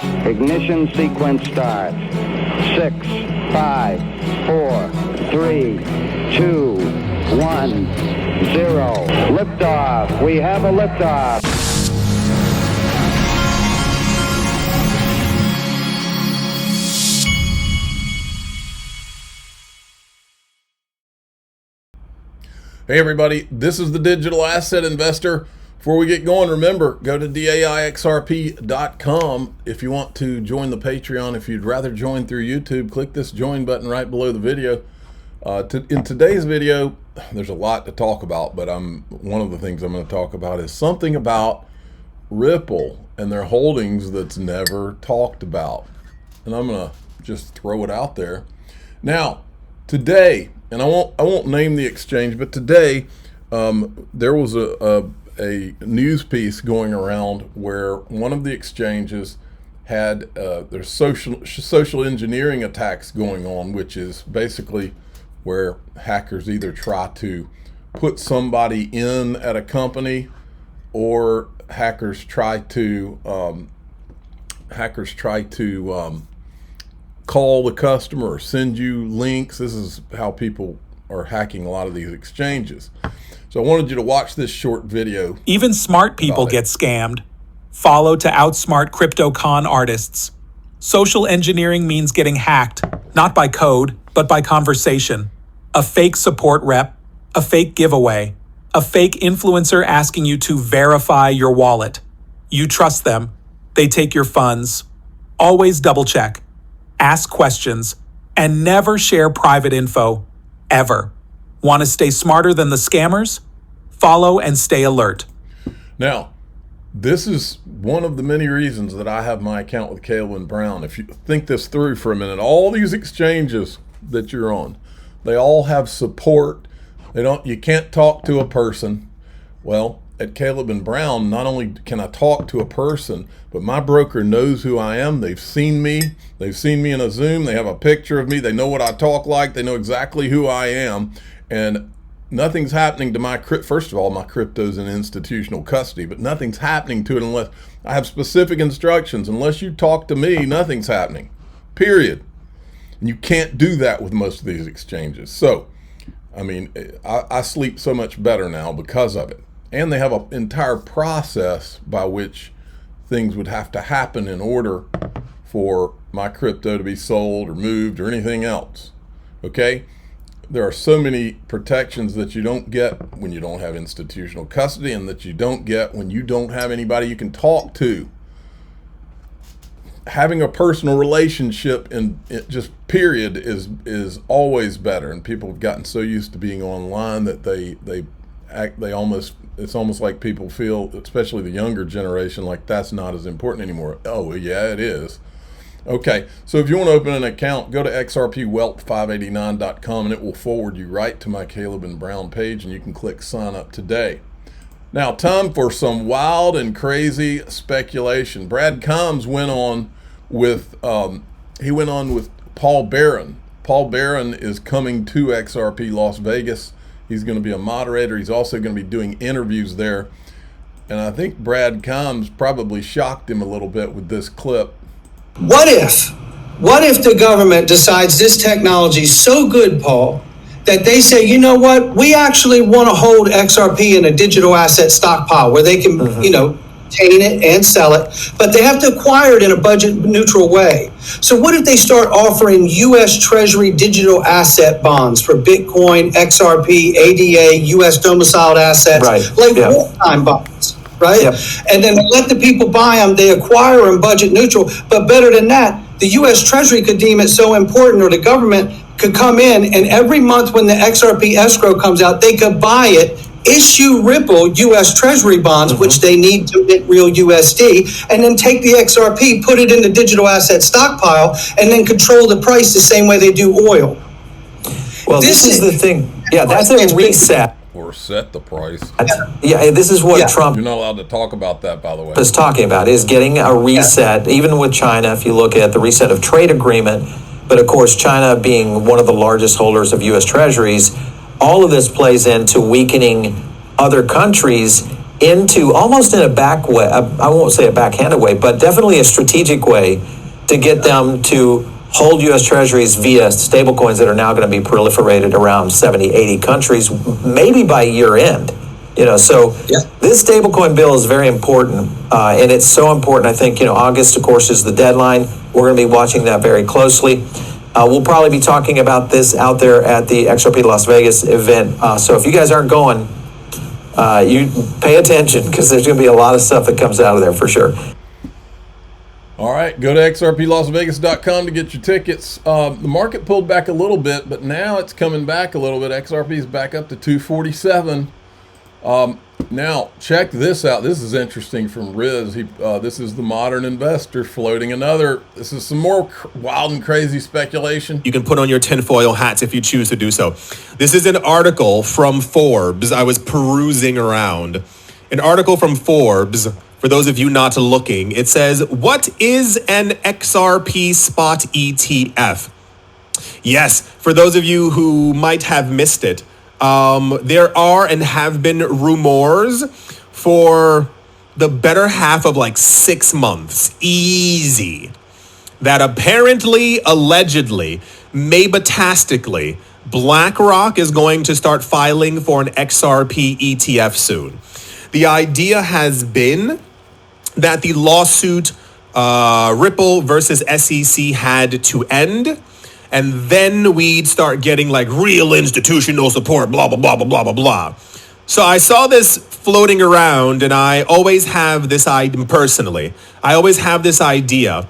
Ignition sequence start. 6, 5, 4, 3, 2, 1, 0. Liftoff. We have a liftoff. Hey everybody, this is the Digital Asset Investor. Before we get going, remember, go to DAIXRP.com if you want to join the Patreon. If you'd rather join through YouTube, click this join button right below the video. In today's video, there's a lot to talk about, but one of the things I'm going to talk about is something about Ripple and their holdings that's never talked about. And I'm going to just throw it out there. Now, today, and I won't name the exchange, but today there was a news piece going around where one of the exchanges had there's social engineering attacks going on, which is basically where hackers either try to put somebody in at a company, or hackers try to call the customer or send you links. This is how people are hacking a lot of these exchanges. So I wanted you to watch this short video. Even smart people get scammed. Follow to outsmart crypto con artists. Social engineering means getting hacked, not by code, but by conversation. A fake support rep, a fake giveaway, a fake influencer asking you to verify your wallet. You trust them. They take your funds. Always double check. Ask questions, and never share private info, ever. Want to stay smarter than the scammers? Follow and stay alert. Now, this is one of the many reasons that I have my account with Caleb Brown. If you think this through for a minute, all these exchanges that you're on, they all have support. You can't talk to a person. Well, at Caleb & Brown, not only can I talk to a person, but my broker knows who I am. They've seen me. They've seen me in a Zoom. They have a picture of me. They know what I talk like. They know exactly who I am. And nothing's happening to my crypto. First of all, my crypto's in institutional custody, but nothing's happening to it unless I have specific instructions. Unless you talk to me, nothing's happening, period. And you can't do that with most of these exchanges. So, I mean, I sleep so much better now because of it. And they have an entire process by which things would have to happen in order for my crypto to be sold or moved or anything else. Okay? There are so many protections that you don't get when you don't have institutional custody, and that you don't get when you don't have anybody you can talk to. Having a personal relationship in just period is always better. And people have gotten so used to being online that it's almost like people feel, especially the younger generation, like that's not as important anymore. Oh, yeah, it is. Okay, so if you want to open an account, go to xrpwealth589.com and it will forward you right to my Caleb & Brown page, and you can click sign up today. Now, time for some wild and crazy speculation. Brad Combs went on with Paul Barron. Paul Barron is coming to XRP Las Vegas. He's going to be a moderator. He's also going to be doing interviews there. And I think Brad Combs probably shocked him a little bit with this clip. What if the government decides this technology is so good, Paul, that they say, you know what, we actually want to hold XRP in a digital asset stockpile where they can, obtain it and sell it, but they have to acquire it in a budget neutral way. So what if they start offering U.S. Treasury digital asset bonds for Bitcoin, XRP, ADA, U.S. domiciled assets, wartime bonds, right? Yep. And then let the people buy them, they acquire them budget neutral, but better than that, the U.S. Treasury could deem it so important, or the government could come in, and every month when the XRP escrow comes out, they could buy it, issue Ripple U.S. Treasury bonds, which they need to get real USD, and then take the XRP, put it in the digital asset stockpile, and then control the price the same way they do oil. Well, this is the thing. Yeah, that's a reset. Or set the price. Yeah, this is what Trump... You're not allowed to talk about that, by the way. ...is talking about, is getting a reset, even with China, if you look at the reset of trade agreement. But of course, China being one of the largest holders of U.S. Treasuries, all of this plays into weakening other countries into almost in a back way, I won't say a backhanded way, but definitely a strategic way to get them to hold U.S. Treasuries via stablecoins that are now going to be proliferated around 70, 80 countries, maybe by year end. So this stablecoin bill is very important, and it's so important. I think, August, of course, is the deadline. We're going to be watching that very closely. We'll probably be talking about this out there at the XRP Las Vegas event. So if you guys aren't going, you pay attention, because there's going to be a lot of stuff that comes out of there for sure. All right, go to xrplasvegas.com to get your tickets. The market pulled back a little bit, but now it's coming back a little bit. XRP is back up to 247. Now, check this out. This is interesting from Riz. This is the modern investor floating this is some more wild and crazy speculation. You can put on your tinfoil hats if you choose to do so. This is an article from Forbes. I was perusing around. An article from Forbes, for those of you not looking. It says, what is an XRP spot ETF? Yes, for those of you who might have missed it, there are and have been rumors for the better half of like 6 months, easy, that apparently, allegedly, maybe-tastically, BlackRock is going to start filing for an XRP ETF soon. The idea has been that the lawsuit Ripple versus SEC had to end, and then we'd start getting like real institutional support, blah, blah, blah, blah, blah, blah, blah. So I saw this floating around, and I always have this idea, personally, I always have this idea.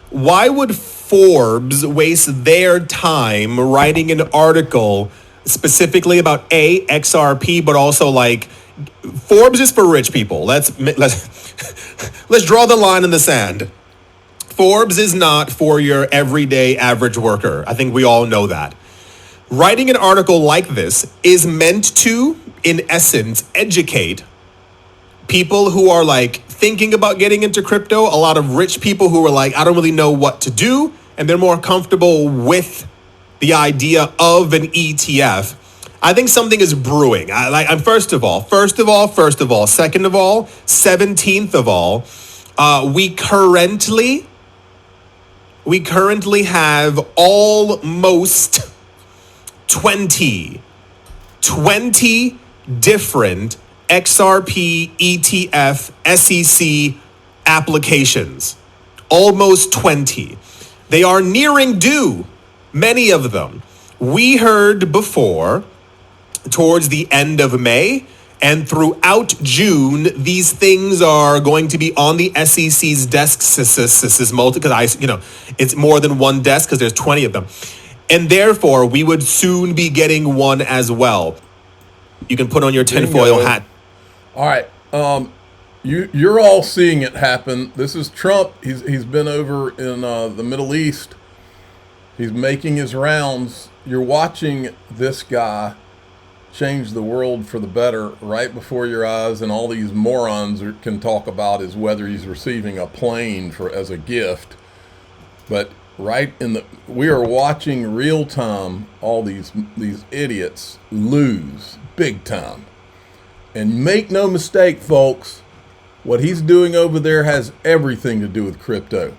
Why would Forbes waste their time writing an article specifically about XRP, but also like Forbes is for rich people. Let's draw the line in the sand. Forbes is not for your everyday average worker. I think we all know that. Writing an article like this is meant to, in essence, educate people who are like thinking about getting into crypto, a lot of rich people who are like, I don't really know what to do, and they're more comfortable with the idea of an ETF. I think something is brewing. First of all, second of all, 17th of all, we currently have almost 20 different XRP ETF SEC applications. Almost 20. They are nearing due, many of them. We heard before, towards the end of May and throughout June, these things are going to be on the SEC's desks. This is multi, because it's more than one desk because there's 20 of them. And therefore, we would soon be getting one as well. You can put on your tinfoil hat. All right. You're all seeing it happen. This is Trump. He's been over in the Middle East. He's making his rounds. You're watching this guy change the world for the better right before your eyes, and all these morons can talk about is whether he's receiving a plane as a gift. But we are watching real time all these idiots lose big time. And make no mistake, folks, what he's doing over there has everything to do with crypto.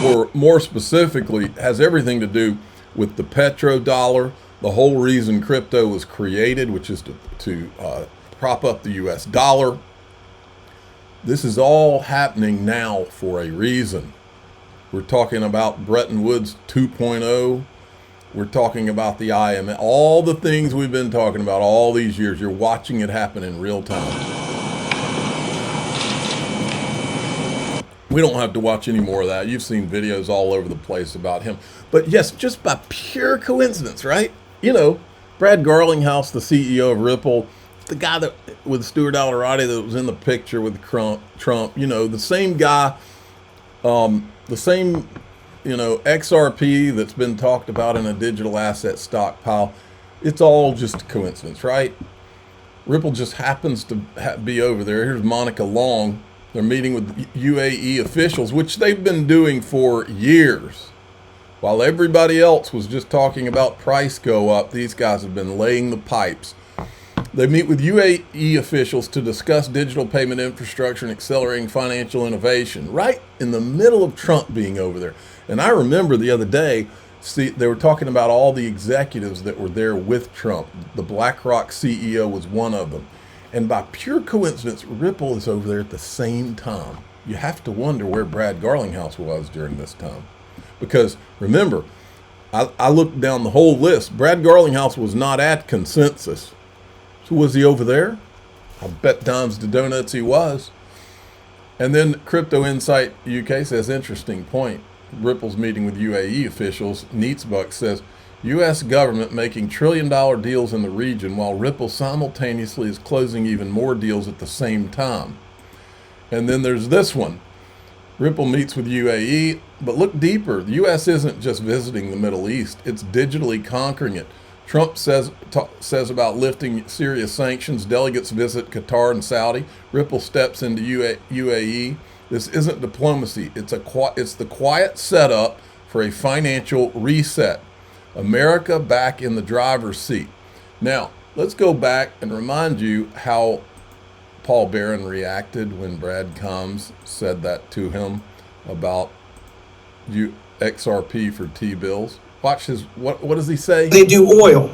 Or more specifically, has everything to do with the petrodollar, the whole reason crypto was created, which is to prop up the US dollar. This is all happening now for a reason. We're talking about Bretton Woods 2.0. We're talking about the IMF. All the things we've been talking about all these years, you're watching it happen in real time. We don't have to watch any more of that. You've seen videos all over the place about him. But yes, just by pure coincidence, right? Brad Garlinghouse, the CEO of Ripple, the guy that with Stuart Alorati that was in the picture with Trump, the same guy, the same, XRP that's been talked about in a digital asset stockpile. It's all just a coincidence, right? Ripple just happens to be over there. Here's Monica Long. They're meeting with UAE officials, which they've been doing for years. While everybody else was just talking about price go up, these guys have been laying the pipes. They meet with UAE officials to discuss digital payment infrastructure and accelerating financial innovation, right in the middle of Trump being over there. And I remember the other day, they were talking about all the executives that were there with Trump. The BlackRock CEO was one of them. And by pure coincidence, Ripple is over there at the same time. You have to wonder where Brad Garlinghouse was during this time. Because remember, I looked down the whole list. Brad Garlinghouse was not at Consensus. So was he over there? I bet dimes to donuts he was. And then Crypto Insight UK says, interesting point. Ripple's meeting with UAE officials. Neatsbuck says, U.S. government making trillion-dollar deals in the region while Ripple simultaneously is closing even more deals at the same time. And then there's this one. Ripple meets with UAE, but look deeper. The U.S. isn't just visiting the Middle East. It's digitally conquering it. Trump says about lifting serious sanctions. Delegates visit Qatar and Saudi. Ripple steps into UAE. This isn't diplomacy. It's the quiet setup for a financial reset. America back in the driver's seat. Now, let's go back and remind you how Paul Barron reacted when Brad Combs said that to him about XRP for T-bills. Watch his, what does he say? They do oil.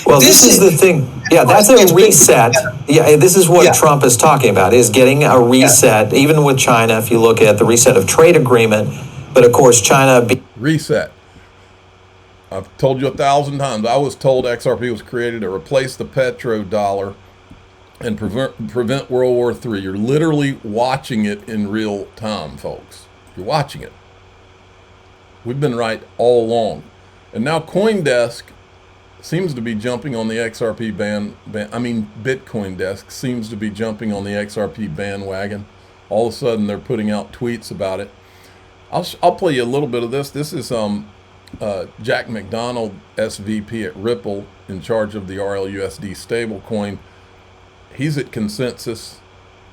Well, this is the thing. Yeah, that's a reset. Yeah, this is what Trump is talking about, is getting a reset, even with China, if you look at the reset of trade agreement. But of course, China... Reset. I've told you 1,000 times. I was told XRP was created to replace the petrodollar and prevent World War III. You're literally watching it in real time, folks. You're watching it. We've been right all along. And now CoinDesk seems to be jumping on the XRP Bitcoin Desk seems to be jumping on the XRP bandwagon. All of a sudden, they're putting out tweets about it. I'll play you a little bit of this. This is Jack McDonald, SVP at Ripple, in charge of the RLUSD stablecoin. He's at Consensus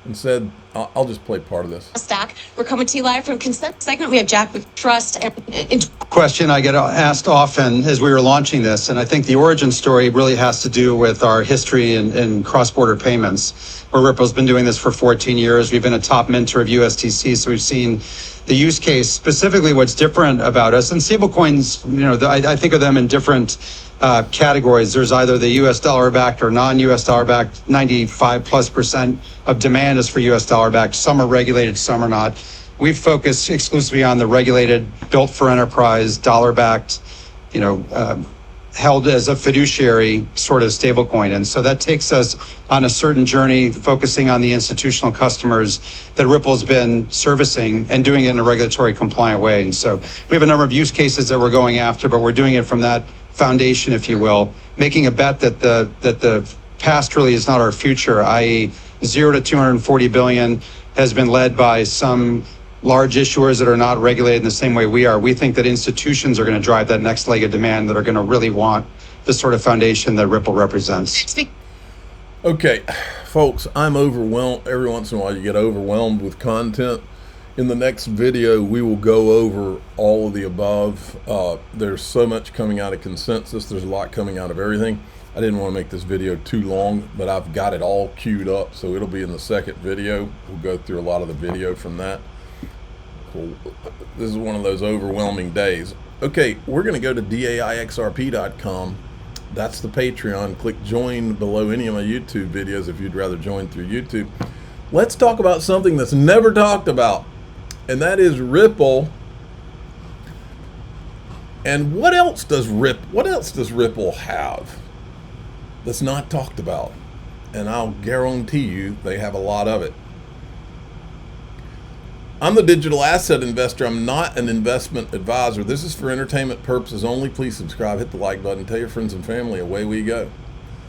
and said, I'll just play part of this. Stack. We're coming to you live from Consensus segment. We have Jack with Trust. Question I get asked often as we were launching this, and I think the origin story really has to do with our history in cross-border payments, where Ripple's been doing this for 14 years. We've been a top mentor of USDC, so we've seen the use case. Specifically, what's different about us, and stablecoins, I think of them in different categories. There's either the US dollar backed or non-US dollar backed. 95+% of demand is for US dollar backed. Some are regulated, some are not. We've focused exclusively on the regulated, built for enterprise, dollar backed, held as a fiduciary sort of stablecoin. And so that takes us on a certain journey, focusing on the institutional customers that Ripple's been servicing and doing it in a regulatory compliant way. And so we have a number of use cases that we're going after, but we're doing it from that foundation, if you will, making a bet that the past really is not our future, i.e. 0 to 240 billion has been led by some large issuers that are not regulated in the same way we are. We think that institutions are going to drive that next leg of demand that are going to really want the sort of foundation that Ripple represents. Okay, folks, I'm overwhelmed. Every once in a while you get overwhelmed with content. In the next video, we will go over all of the above. There's so much coming out of Consensus. There's a lot coming out of everything. I didn't want to make this video too long, but I've got it all queued up, so it'll be in the second video. We'll go through a lot of the video from that. This is one of those overwhelming days. Okay, we're going to go to daixrp.com. That's the Patreon. Click join below any of my YouTube videos if you'd rather join through YouTube. Let's talk about something that's never talked about, and that is Ripple. And what else does Ripple have that's not talked about? And I'll guarantee you they have a lot of it. I'm the digital asset investor. I'm not an investment advisor. This is for entertainment purposes only. Please subscribe, hit the like button, tell your friends and family. Away we go.